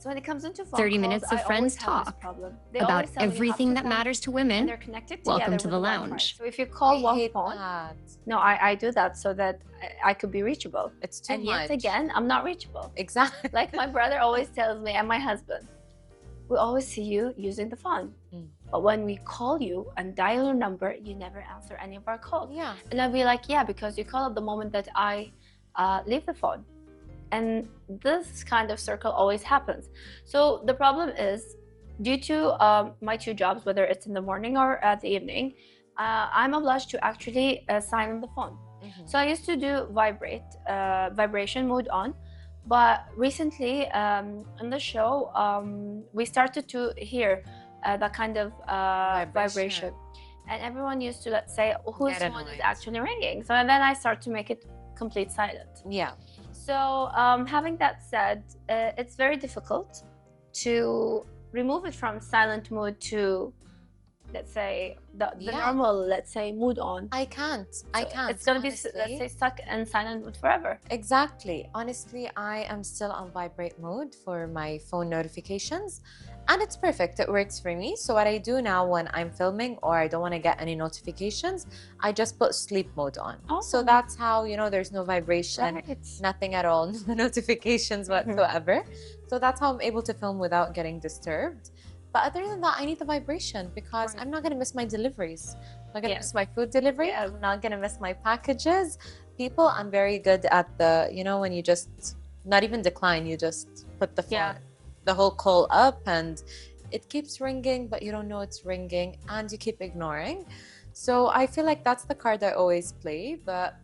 So when it comes into phone 30 calls, minutes of I friends always have this talk problem. They about always tell me you have everything two that phones matters to and women. they're connected Welcome together to with the the Wi-Fi. lounge. So if you call one phone, that. no, I do that so that I could be reachable. It's too and much. yet again, I'm not reachable. Exactly. Like my brother always tells me, and my husband, we always see you using the phone. But when we call you and dial your number, you never answer any of our calls. Yeah. And I'll be like, yeah, because you call at the moment that I leave the phone. And this kind of circle always happens. So the problem is, due to my two jobs, whether it's in the morning or at the evening, I'm obliged to actually silence the phone. So I used to do vibration mode on, but recently in the show we started to hear that kind of vibration, and everyone used to, let's say, whose phone is actually ringing. So and then I start to make it complete silent. Yeah. So having that said, it's very difficult to remove it from silent mode to, let's say, the normal, let's say, mood on. I can't. It's gonna be, let's say, stuck in silent mode forever. Exactly. Honestly, I am still on vibrate mode for my phone notifications, and it's perfect. It works for me. So what I do now when I'm filming or I don't want to get any notifications, I just put sleep mode on. So that's how, you know, there's no vibration, nothing at all, no notifications whatsoever. So that's how I'm able to film without getting disturbed. But other than that, I need the vibration because I'm not going to miss my deliveries. I'm not going to miss my food delivery. I'm not going to miss my packages. People, I'm very good at the, you know, when you just, not even decline, you just put the phone, the whole call up, and it keeps ringing, but you don't know it's ringing and you keep ignoring. So I feel like that's the card I always play. But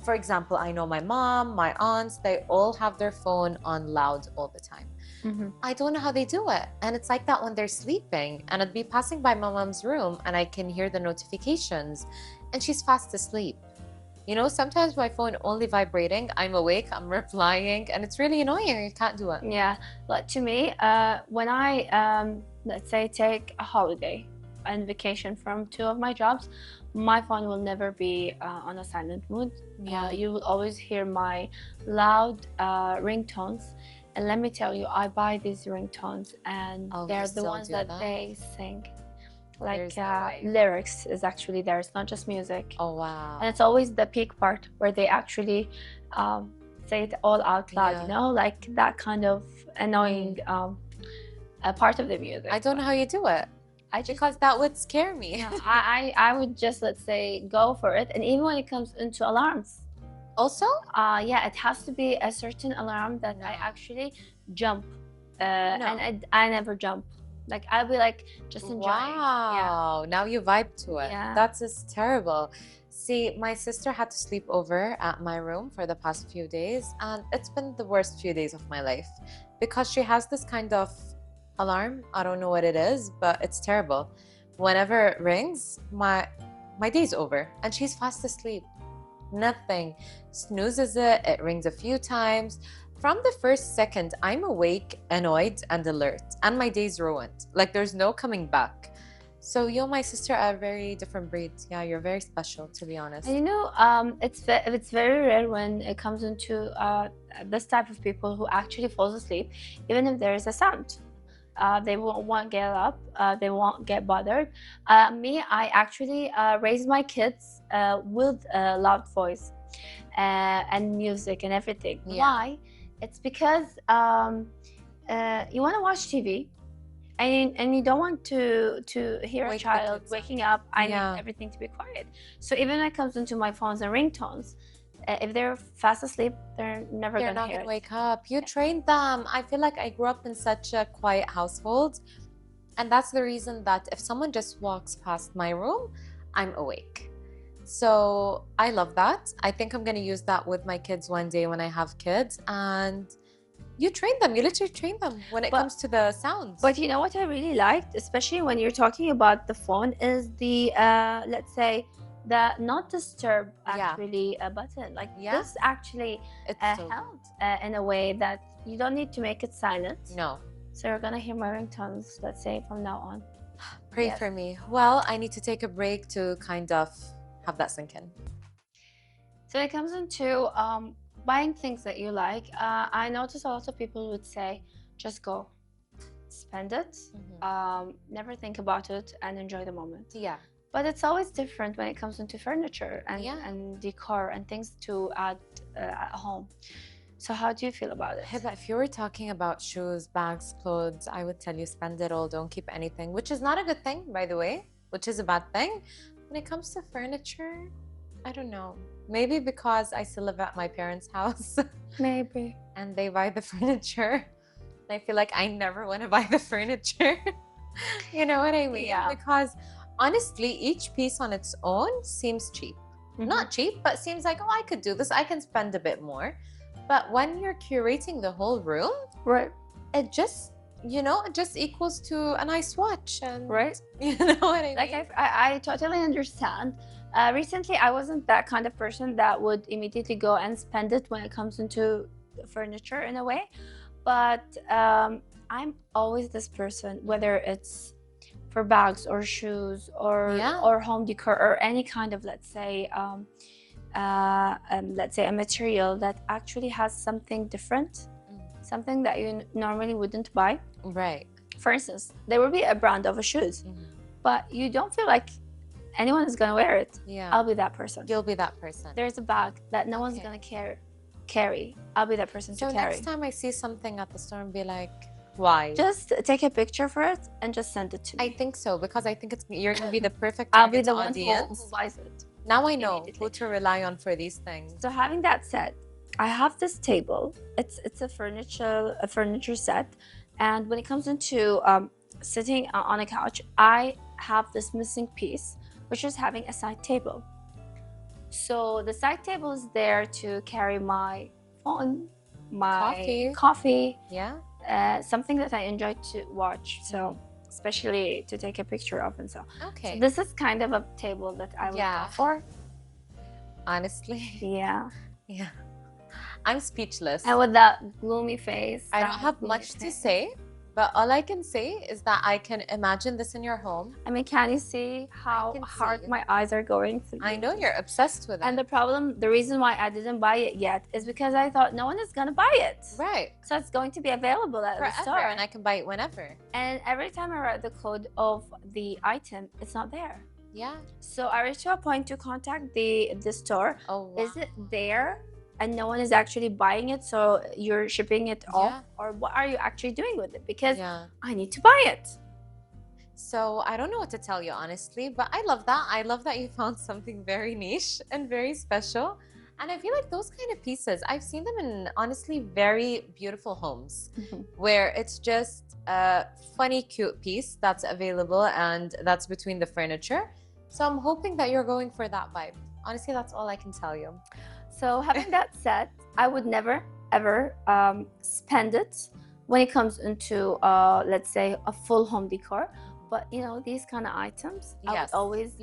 for example, I know my mom, my aunts, they all have their phone on loud all the time. I don't know how they do it. And it's like that when they're sleeping. And I'd be passing by my mom's room and I can hear the notifications and she's fast asleep. You know, sometimes my phone only vibrating, I'm awake, I'm replying, and it's really annoying. You can't do it. Yeah, but to me, when I, let's say, take a holiday and vacation from two of my jobs, my phone will never be on a silent mode. You will always hear my loud ringtones. And let me tell you, I buy these ringtones, and they're the ones that they sing. Like lyrics is actually there. It's not just music. Oh, wow. And it's always the peak part where they actually say it all out loud, you know, like that kind of annoying part of the music. I don't know how you do it. Because that would scare me. No, I would just, let's say, go for it. And even when it comes into alarms. Also? Yeah, it has to be a certain alarm that I actually jump. And I never jump. Like, I'll be like, just enjoying. Wow. Now you vibe to it. That's just terrible. See, my sister had to sleep over at my room for the past few days. And it's been the worst few days of my life. Because she has this kind of alarm. I don't know what it is, but it's terrible. Whenever it rings, my day's over. And she's fast asleep. Nothing. Snoozes it. It rings a few times. From the first second, I'm awake, annoyed, and alert. And my day's ruined. Like, there's no coming back. So you and my sister are a very different breed. Yeah, you're very special, to be honest. And you know, it's very rare when it comes into this type of people who actually falls asleep, even if there is a sound. They won't get up. They won't get bothered. Me, I actually raise my kids with a loud voice and music and everything. Why? It's because you want to watch TV, and you don't want to hear a child waking up. I need everything to be quiet. So even when it comes into my phones and ringtones, if they're fast asleep, they're never going to hear it. They're not going to wake up. You trained them. I feel like I grew up in such a quiet household. And that's the reason that if someone just walks past my room, I'm awake. So I love that. I think I'm going to use that with my kids one day when I have kids. And you train them. You literally train them when it comes to the sounds. But you know what I really liked, especially when you're talking about the phone, is the, let's say, the not disturb actually button. Like this actually helped in a way that you don't need to make it silent. No. So you're gonna hear my ringtones, let's say, from now on. Pray for me. Well, I need to take a break to kind of have that sink in. So when it comes into buying things that you like, I notice a lot of people would say, just go, spend it, never think about it, and enjoy the moment. Yeah. But it's always different when it comes into furniture and decor and things to add at home. So how do you feel about it? Hiba, if you were talking about shoes, bags, clothes, I would tell you spend it all, don't keep anything, which is not a good thing, by the way, which is a bad thing. When it comes to furniture, I don't know. Maybe because I still live at my parents' house. Maybe. And they buy the furniture. And I feel like I never want to buy the furniture. You know what I mean? Yeah. Because honestly, each piece on its own seems cheap. Not cheap, but seems like, oh, I could do this. I can spend a bit more. But when you're curating the whole room, Right. it just, you know, it just equals to a nice watch. And Right. you know what I mean? Like I totally understand. Recently, I wasn't that kind of person that would immediately go and spend it when it comes into furniture in a way. But I'm always this person, whether it's for bags or shoes or home decor or any kind of, let's say a material that actually has something different, something that you normally wouldn't buy. Right. For instance, there will be a brand of a shoes, but you don't feel like anyone is gonna wear it. Yeah. I'll be that person. You'll be that person. There's a bag that no one's gonna carry. I'll be that person to So carry. next time I see something at the store and be like, why? Just take a picture for it and just send it to me. I think so, because I think you're gonna be the perfect I'll be target the one audience. who buys it. Now I know immediately. who to rely on for these things. So having that said, I have this table. It's a furniture set, and when it comes into sitting on a couch, I have this missing piece, which is having a side table. So the side table is there to carry my phone, my coffee, something that I enjoy to watch. So especially to take a picture of and so. Okay. So this is kind of a table that I would go for. Honestly. Yeah. Yeah. I'm speechless. And with that gloomy face. I don't have much to say, but all I can say is that I can imagine this in your home. I mean, can you see how hard my eyes are going through? I know you're obsessed with it. And the reason why I didn't buy it yet is because I thought no one is gonna buy it. Right. So it's going to be available at the store. And I can buy it whenever. And every time I write the code of the item, it's not there. Yeah. So I reached to a point to contact the store. Oh, wow. Is it there? And no one is actually buying it, so you're shipping it off, or what are you actually doing with it? Because I need to buy it. So I don't know what to tell you, honestly, but I love that. I love that you found something very niche and very special. And I feel like those kind of pieces, I've seen them in honestly very beautiful homes where it's just a funny, cute piece that's available and that's between the furniture. So I'm hoping that you're going for that vibe. Honestly, that's all I can tell you. So having that said, I would never ever spend it when it comes into let's say a full home decor. But you know, these kind of items, you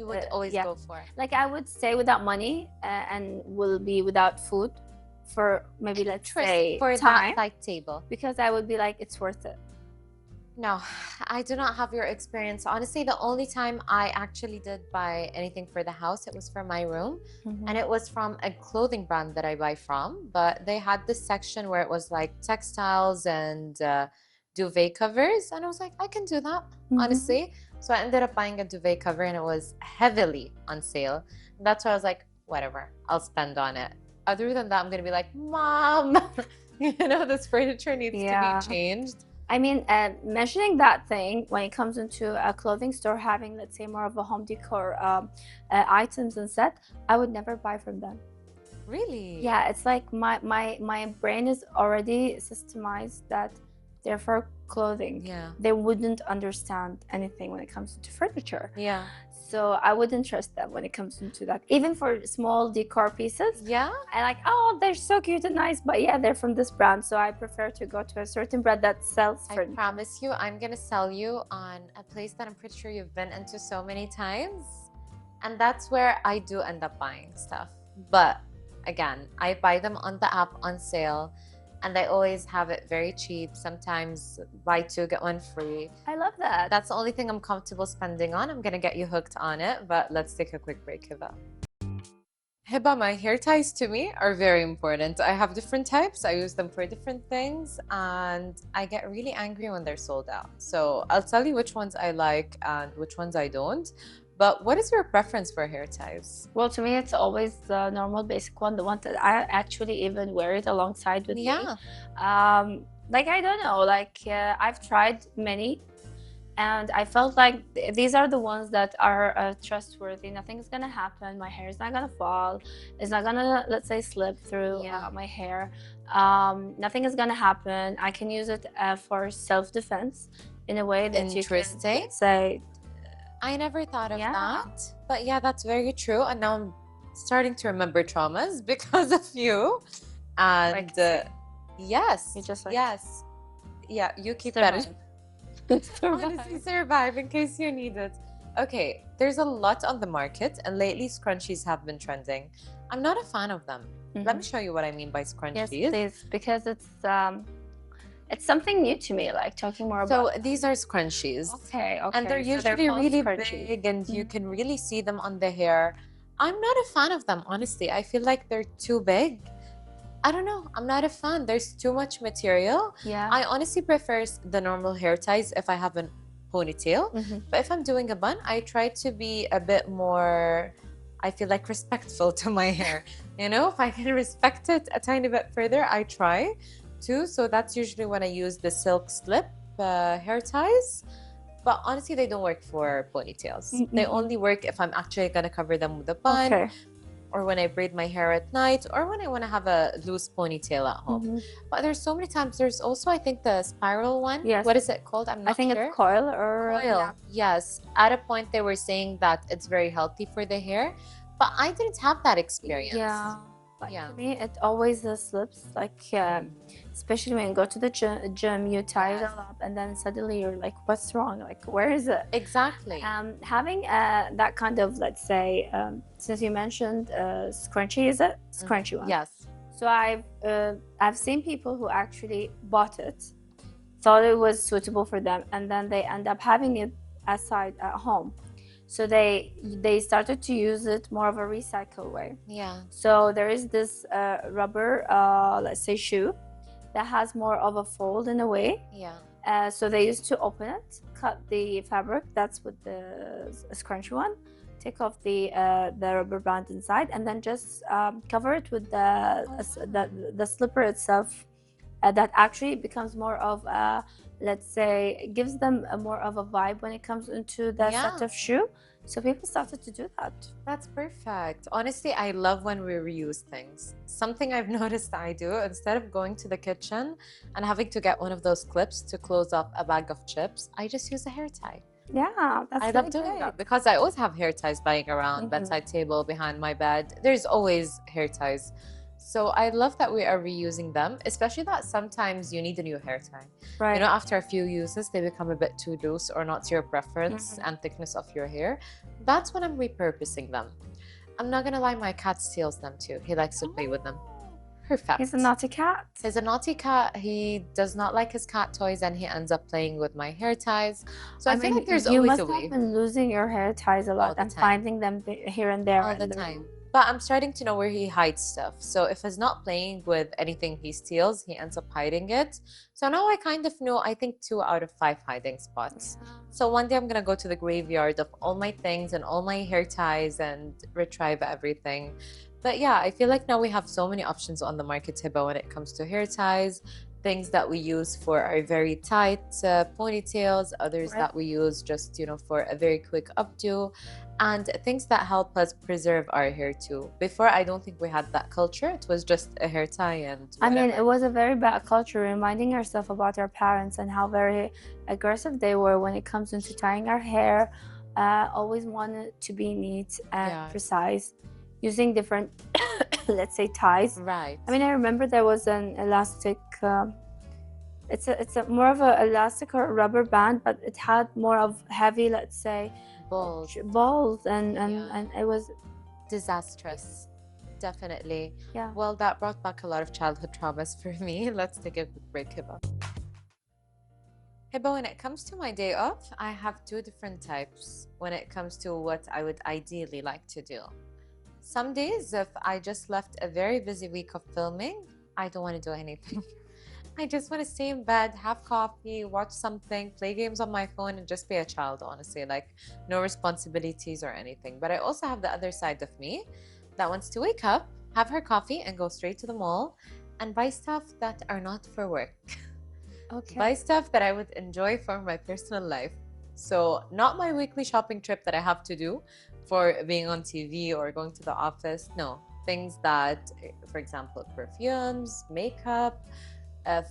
would always go for. Like I would stay without money and will be without food for maybe let's say for time, that side table, because I would be like, it's worth it. No, I do not have your experience. Honestly, the only time I actually did buy anything for the house, it was for my room. And it was from a clothing brand that I buy from. But they had this section where it was like textiles and duvet covers. And I was like, I can do that, honestly. So I ended up buying a duvet cover and it was heavily on sale. And that's why I was like, whatever, I'll spend on it. Other than that, I'm going to be like, Mom, you know, this furniture needs to be changed. I mean, mentioning that thing, when it comes into a clothing store having, let's say, more of a home decor items and set, I would never buy from them. Really? Yeah, it's like my brain is already systemized that they're for clothing. Yeah. They wouldn't understand anything when it comes to furniture. Yeah. So I wouldn't trust them when it comes into that. Even for small decor pieces. Yeah. I like, oh, they're so cute and nice, but yeah, they're from this brand. So I prefer to go to a certain brand that sells furniture. I promise you, I'm going to sell you on a place that I'm pretty sure you've been into so many times. And that's where I do end up buying stuff. But again, I buy them on the app on sale. And they always have it very cheap. Sometimes buy two, get one free. I love that. That's the only thing I'm comfortable spending on. I'm going to get you hooked on it. But let's take a quick break, Hiba. Hiba, my hair ties to me are very important. I have different types. I use them for different things, and I get really angry when they're sold out. So I'll tell you which ones I like and which ones I don't. But what is your preference for hair ties? Well, to me, it's always the normal basic one, the one that I actually even wear it alongside with me. Like, I don't know, like I've tried many, and I felt like these are the ones that are trustworthy. Nothing's gonna happen. My hair is not gonna fall. It's not gonna, let's say, slip through my hair. Nothing is gonna happen. I can use it for self-defense in a way that you can say. I never thought of that. But yeah, that's very true. And now I'm starting to remember traumas because of you. And yes, you just yeah, you keep that. Honestly, survive in case you need it. Okay, there's a lot on the market, and lately scrunchies have been trending. I'm not a fan of them. Let me show you what I mean by scrunchies. Yes, please, because it's something new to me, like talking more about. So these are scrunchies. Okay. And they're usually really big, and you can really see them on the hair. I'm not a fan of them, honestly. I feel like they're too big. I don't know. I'm not a fan. There's too much material. Yeah. I honestly prefer the normal hair ties if I have a ponytail. But if I'm doing a bun, I try to be a bit more, I feel like, respectful to my hair. You know, if I can respect it a tiny bit further, I try to. So that's usually when I use the silk slip hair ties. But honestly, they don't work for ponytails. They only work if I'm actually going to cover them with a bun. Or when I braid my hair at night, or when I want to have a loose ponytail at home. But there's so many times. There's also, I think, the spiral one. Yes. What is it called? I'm not sure. I think it's coil or... Coil, yes. At a point, they were saying that it's very healthy for the hair. But I didn't have that experience. Yeah. But to me, it always slips. Like, especially when you go to the gym, you tie it all up, and then suddenly you're like, what's wrong? Like, where is it? Exactly. Having that kind of, let's say, since you mentioned scrunchie, is it? Scrunchie one. Yes. So I've seen people who actually bought it, thought it was suitable for them, and then they end up having it aside at home. So they started to use it more of a recycle way. Yeah. So there is this rubber, let's say, shoe that has more of a fold in a way. Yeah. So they used to open it, cut the fabric. That's with the scrunchie one. Take off the rubber band inside, and then just cover it with the slipper itself. That actually becomes more of a, let's say, gives them more of a vibe when it comes into that set of shoe. So people started to do that. That's perfect. Honestly, I love when we reuse things. Something I've noticed I do, instead of going to the kitchen and having to get one of those clips to close up a bag of chips, I just use a hair tie. Yeah, that's I love doing that because I always have hair ties lying around, bedside table, behind my bed. There's always hair ties. So I love that we are reusing them, especially that sometimes you need a new hair tie. Right. You know, after a few uses, they become a bit too loose or not to your preference and thickness of your hair. That's when I'm repurposing them. I'm not gonna lie, my cat steals them too. He likes to play with them. Perfect. He's a naughty cat. He's a naughty cat. He does not like his cat toys, and he ends up playing with my hair ties. So I feel like there's always a way. You must have been losing your hair ties a lot and finding them here and there. All the time. But I'm starting to know where he hides stuff. So if he's not playing with anything he steals, he ends up hiding it. So now I kind of know, I think 2 out of 5 hiding spots. So one day I'm going to go to the graveyard of all my things and all my hair ties and retrieve everything. But yeah, I feel like now we have so many options on the market, Hiba, when it comes to hair ties. Things that we use for our very tight ponytails, others that we use just, you know, for a very quick updo, and things that help us preserve our hair too. Before, I don't think we had that culture. It was just a hair tie and whatever. I mean, it was a very bad culture, reminding ourselves about our parents and how very aggressive they were when it comes into tying our hair. Always wanted to be neat and precise, using different, let's say, ties. Right. I mean, I remember there was an elastic. It's a more of a elastic or a rubber band, but it had more of heavy, let's say, balls, and it was disastrous. Definitely. Yeah. Well, that brought back a lot of childhood traumas for me. Let's take a quick break, Hiba. Hiba, when it comes to my day off, I have 2 different types when it comes to what I would ideally like to do. Some days, if I just left a very busy week of filming, I don't want to do anything. I just want to stay in bed, have coffee, watch something, play games on my phone, and just be a child, honestly. Like, no responsibilities or anything. But I also have the other side of me that wants to wake up, have her coffee, and go straight to the mall and buy stuff that are not for work. Okay. Buy stuff that I would enjoy for my personal life. So, not my weekly shopping trip that I have to do for being on TV or going to the office. No, things that, for example, perfumes, makeup,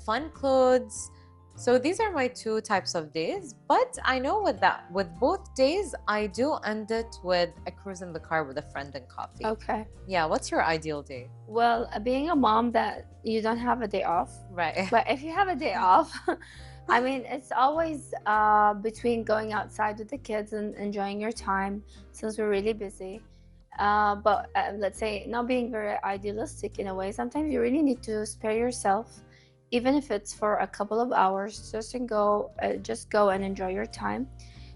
fun clothes. So these are my two types of days. But I know with both days, I do end it with a cruise in the car with a friend and coffee. Okay. Yeah, what's your ideal day? Well, being a mom that you don't have a day off, Right. but if you have a day off, I mean, it's always between going outside with the kids and enjoying your time since we're really busy. But let's say not being very idealistic in a way, sometimes you really need to spare yourself, even if it's for a couple of hours, just go and enjoy your time.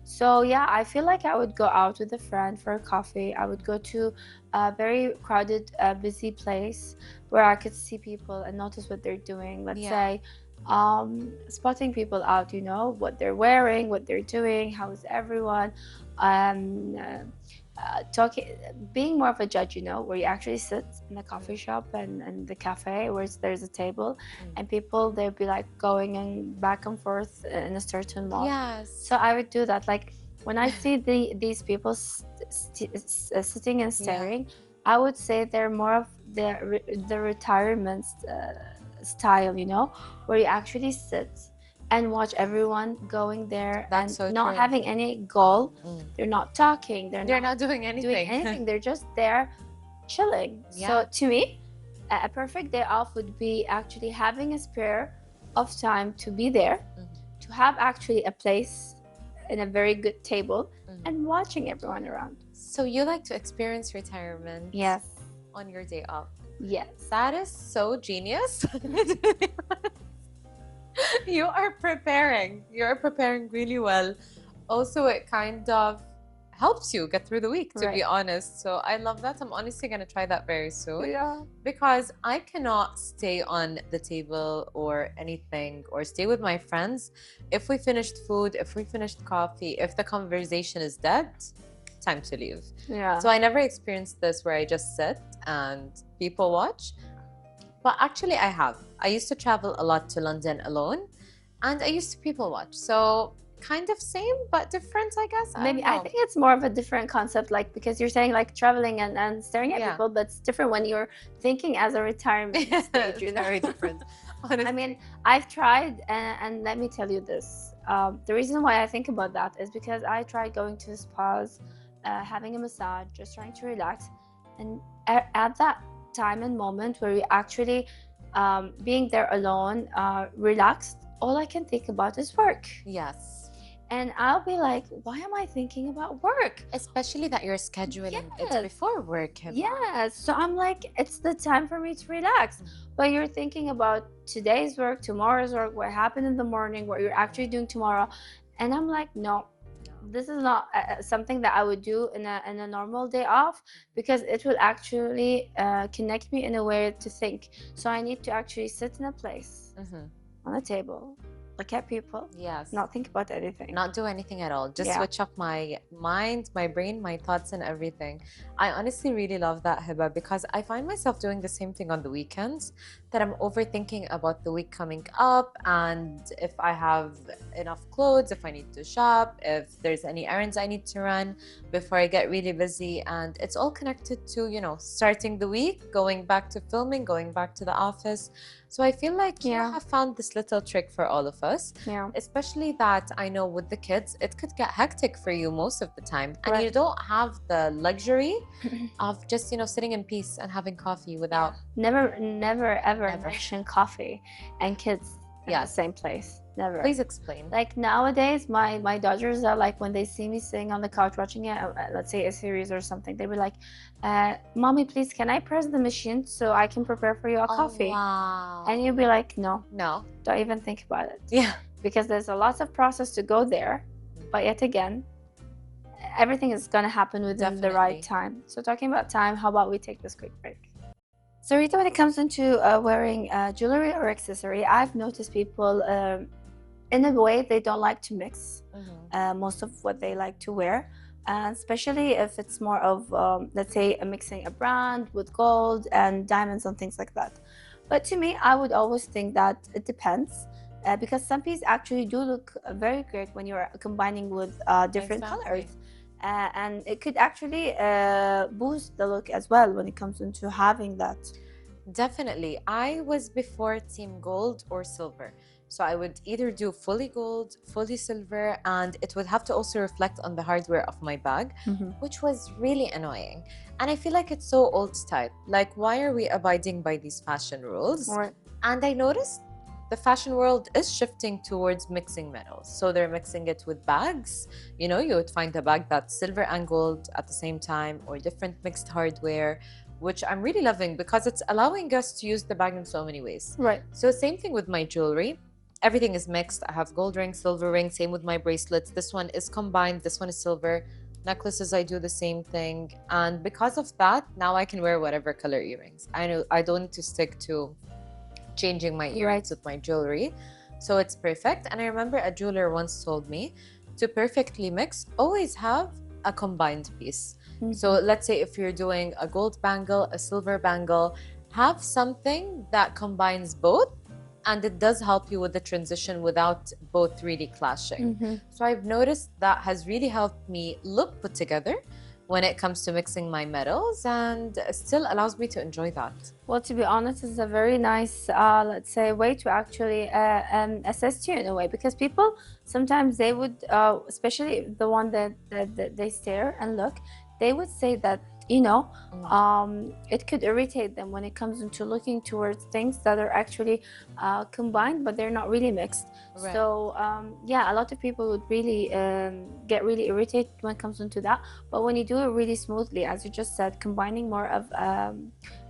So yeah, I feel like I would go out with a friend for a coffee. I would go to a very crowded, busy place where I could see people and notice what they're doing. Let's say spotting people out, you know, what they're wearing, what they're doing, how is everyone, talking, being more of a judge, you know, where you actually sit in the coffee shop and the cafe where there's a table and people, they'll be like going and back and forth in a certain mode. Yes. So I would do that. Like when I see these people sitting and staring, I would say they're more of the retirement style, you know, where you actually sit and watch everyone going there not having any goal. They're not talking. They're not doing anything. They're just there chilling. So to me, a perfect day off would be actually having a spare of time to be there, to have actually a place in a very good table and watching everyone around. So you like to experience retirement? Yes. On your day off? Yes. That is so genius. You are preparing really well. Also, it kind of helps you get through the week, to be honest. So I love that. I'm honestly going to try that very soon. Yeah. Because I cannot stay on the table or anything or stay with my friends if we finished food, if we finished coffee, if the conversation is dead, time to leave. Yeah. So I never experienced this where I just sit and people watch. But actually I have. I used to travel a lot to London alone and I used to people watch. So kind of same but different, I guess. Maybe I think it's more of a different concept, like because you're saying like traveling and staring at people, but it's different when you're thinking as a retirement stage, you know. Very different. I mean, I've tried and let me tell you this. The reason why I think about that is because I tried going to spas, having a massage, just trying to relax, and at that time and moment where we actually being there alone, relaxed, all I can think about is work. Yes. And I'll be like, why am I thinking about work? Especially that you're scheduling it before work. Yes. So I'm like, it's the time for me to relax. But you're thinking about today's work, tomorrow's work, what happened in the morning, what you're actually doing tomorrow. And I'm like, no, this is not something that I would do in a normal day off, because it will actually connect me in a way to think. So I need to actually sit in a place on a table, look at people, not think about anything, not do anything at all, just switch off my mind, my brain, my thoughts and everything. I honestly really love that, Hiba, because I find myself doing the same thing on the weekends, that I'm overthinking about the week coming up and if I have enough clothes, if I need to shop, if there's any errands I need to run before I get really busy. And it's all connected to, you know, starting the week, going back to filming, going back to the office. So I feel like you have found this little trick for all of us, especially that I know with the kids, it could get hectic for you most of the time. And you don't have the luxury of just, you know, sitting in peace and having coffee without... Never mention coffee and kids in the same place. Never. Please explain. Like nowadays, my daughters are like, when they see me sitting on the couch watching let's say a series or something, they be like, "Mommy, please, can I press the machine so I can prepare for you a coffee?" Wow. And you'll be like, no, don't even think about it. Yeah. Because there's a lot of process to go there, but yet again, everything is gonna happen within the right time. So talking about time, how about we take this quick break? So Rita, when it comes into wearing jewelry or accessory, I've noticed people in a way they don't like to mix most of what they like to wear, especially if it's more of let's say mixing a brand with gold and diamonds and things like that. But to me, I would always think that it depends, because some pieces actually do look very great when you're combining with different colors. And it could actually boost the look as well when it comes into having that. Definitely. I was before team gold or silver. So I would either do fully gold, fully silver, and it would have to also reflect on the hardware of my bag, which was really annoying. And I feel like it's so old style. Like, why are we abiding by these fashion rules? Right. And I noticed the fashion world is shifting towards mixing metals. So they're mixing it with bags. You know, you would find a bag that's silver and gold at the same time, or different mixed hardware, which I'm really loving because it's allowing us to use the bag in so many ways. Right. So same thing with my jewelry. Everything is mixed. I have gold ring, silver ring, same with my bracelets. This one is combined, this one is silver. Necklaces, I do the same thing. And because of that, now I can wear whatever color earrings. I know I don't need to stick to changing my earrings with my jewelry. So it's perfect. And I remember a jeweler once told me to perfectly mix, always have a combined piece. So let's say if you're doing a gold bangle, a silver bangle, have something that combines both, and it does help you with the transition without both really clashing. So I've noticed that has really helped me look put together when it comes to mixing my metals, and still allows me to enjoy that. Well, to be honest, it's a very nice, let's say, way to actually assist you in a way, because people sometimes they would, especially the one that they stare and look, they would say that, you know, it could irritate them when it comes into looking towards things that are actually combined, but they're not really mixed. Right. So yeah, a lot of people would really get really irritated when it comes into that. But when you do it really smoothly, as you just said, combining more of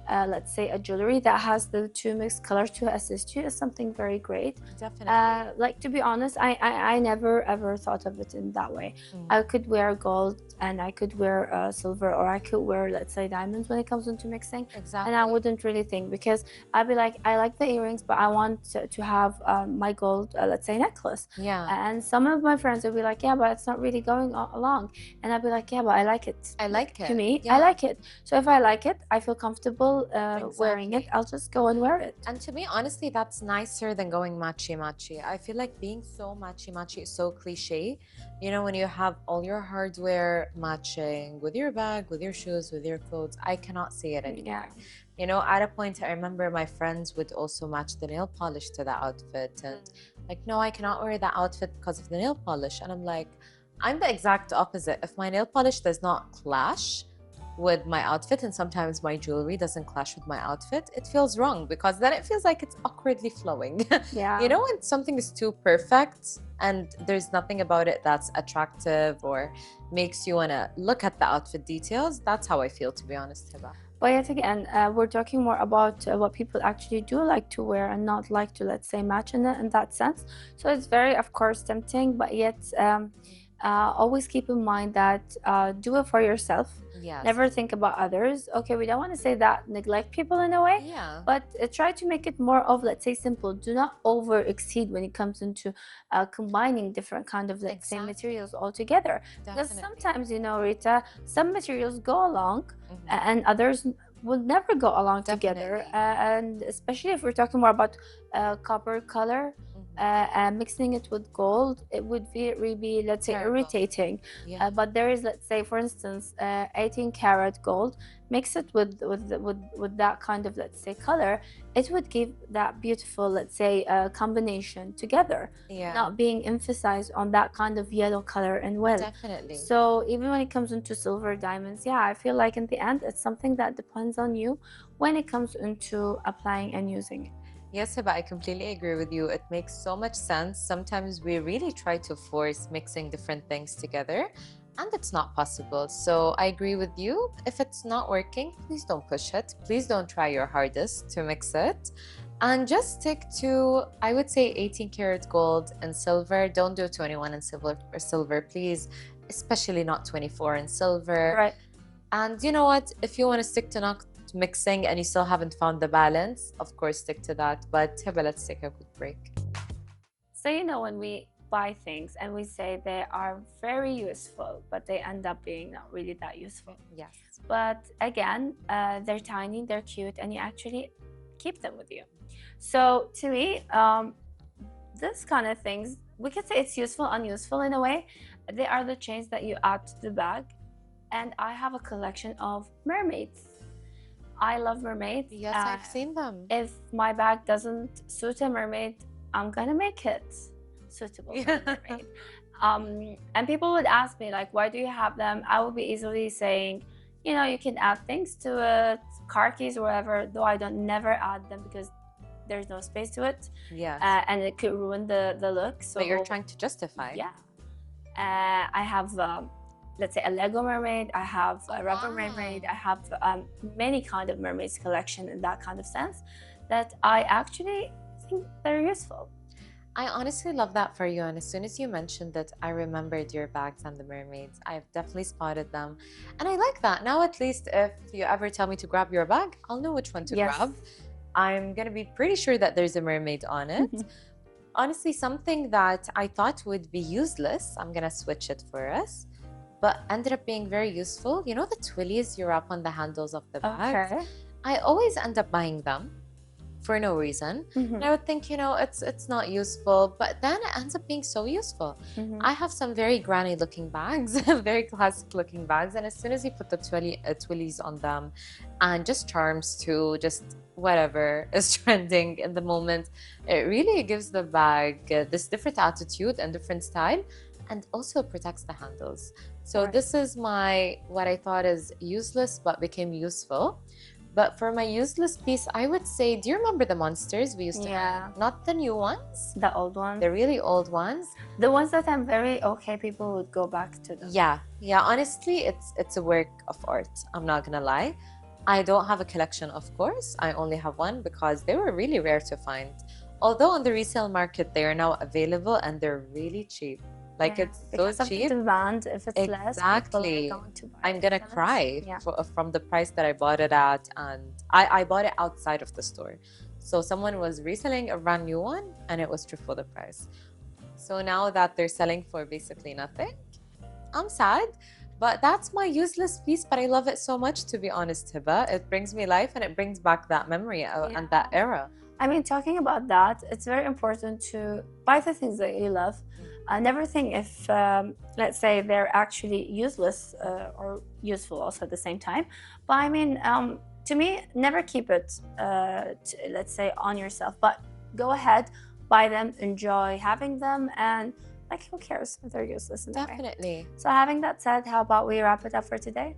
let's say a jewelry that has the two mixed colors to assist you is something very great. Definitely. Like, to be honest, I never ever thought of it in that way. I could wear gold and I could wear silver, or I could wear, let's say, diamonds when it comes into mixing. Exactly. And I wouldn't really think, because I'd be like, I like the earrings, but I want to have my gold, let's say, necklace. Yeah. And some of my friends would be like, yeah, but it's not really going along. And I'd be like, yeah, but I like it. I like it. To me, yeah. I like it. So if I like it, I feel comfortable wearing it, I'll just go and wear it. And to me, honestly, that's nicer than going matchy-matchy. I feel like being so matchy-matchy is so cliche. You know, when you have all your hardware matching with your bag, with your shoes, with your clothes, I cannot see it anymore. Yeah. You know, at a point, I remember my friends would also match the nail polish to the outfit. And like, no, I cannot wear that outfit because of the nail polish. And I'm like, I'm the exact opposite. If my nail polish does not clash with my outfit, and sometimes my jewelry doesn't clash with my outfit, it feels wrong, because then it feels like it's awkwardly flowing. Yeah. You know, when something is too perfect and there's nothing about it that's attractive or makes you want to look at the outfit details, that's how I feel, to be honest, Hiba. But yet again, we're talking more about what people actually do like to wear and not like to, let's say, match in that sense. So it's very, of course, tempting, but yet always keep in mind that do it for yourself. Yes. Never think about others. Okay, we don't want to say that neglect people in a way, Yeah. but try to make it more of, let's say, simple. Do not over exceed when it comes into combining different kind of, let's say, materials all together. Because sometimes, you know, Rita, some materials go along and others will never go along together. And especially if we're talking more about copper color, mixing it with gold, it would really be, let's say, irritating. But there is, let's say, for instance, 18 karat gold, mix it with that kind of, let's say, color, it would give that beautiful, let's say, combination together, not being emphasized on that kind of yellow color and well. Definitely. So even when it comes into silver, diamonds, yeah, I feel like in the end it's something that depends on you when it comes into applying and using it. Yes, Hiba, I completely agree with you. It makes so much sense. Sometimes we really try to force mixing different things together, and it's not possible. So I agree with you. If it's not working, please don't push it. Please don't try your hardest to mix it. And just stick to, I would say, 18 karat gold and silver. Don't do 21 and silver, please. especially not 24 in silver. Right. And you know what? If you want to stick to not mixing and you still haven't found the balance, of course, stick to that. But Hiba, let's take a quick break. So, you know, when we buy things and we say they are very useful, but they end up being not really that useful. Yes. But again, they're tiny, they're cute, and you actually keep them with you. So to me, this kind of things, we could say it's useful, unuseful in a way. They are the chains that you add to the bag. And I have a collection of mermaids. I love mermaids. Yes, I've seen them. If my bag doesn't suit a mermaid, I'm gonna make it suitable for a mermaid. And people would ask me, like, why do you have them? I would be easily saying, you know, you can add things to it, car keys or whatever, though I don't never add them because there's no space to it. Yes. And it could ruin the look. So, but you're trying to justify. Yeah. I have, let's say, a Lego mermaid. I have a rubber mermaid. I have many kind of mermaids collection in that kind of sense that I actually think they're useful. I honestly love that for you. And as soon as you mentioned it, I remembered your bags and the mermaids. I've definitely spotted them. And I like that. Now, at least if you ever tell me to grab your bag, I'll know which one to grab. I'm going to be pretty sure that there's a mermaid on it. Honestly, something that I thought would be useless, I'm going to switch it for us, but ended up being very useful. You know the twillies you wrap on the handles of the bags? Okay. I always end up buying them for no reason. And I would think, you know, it's not useful, but then it ends up being so useful. I have some very granny looking bags, very classic looking bags, and as soon as you put the twillies on them and just charms too, just whatever is trending in the moment, it really gives the bag this different attitude and different style, and also protects the handles. So this is my, what I thought is useless but became useful. But for my useless piece, I would say, do you remember the monsters we used to have? Not the new ones. The old ones. The really old ones. The ones that I'm very okay, people would go back to them. Yeah. Honestly, it's a work of art. I'm not gonna lie. I don't have a collection, of course. I only have one because they were really rare to find. Although on the resale market, they are now available and they're really cheap. Like it's so cheap. Demand, if it's less, exactly. I'm gonna cry from the price that I bought it at, and I bought it outside of the store. So someone was reselling a brand new one, and it was triple the price. So now that they're selling for basically nothing, I'm sad. But that's my useless piece. But I love it so much, to be honest, Hiba. It brings me life, and it brings back that memory and that era. I mean, talking about that, it's very important to buy the things that you love. Never think if, let's say, they're actually useless or useful also at the same time. But I mean, to me, never keep it, let's say, on yourself. But go ahead, buy them, enjoy having them, and like, who cares if they're useless in a way? Definitely. So having that said, how about we wrap it up for today?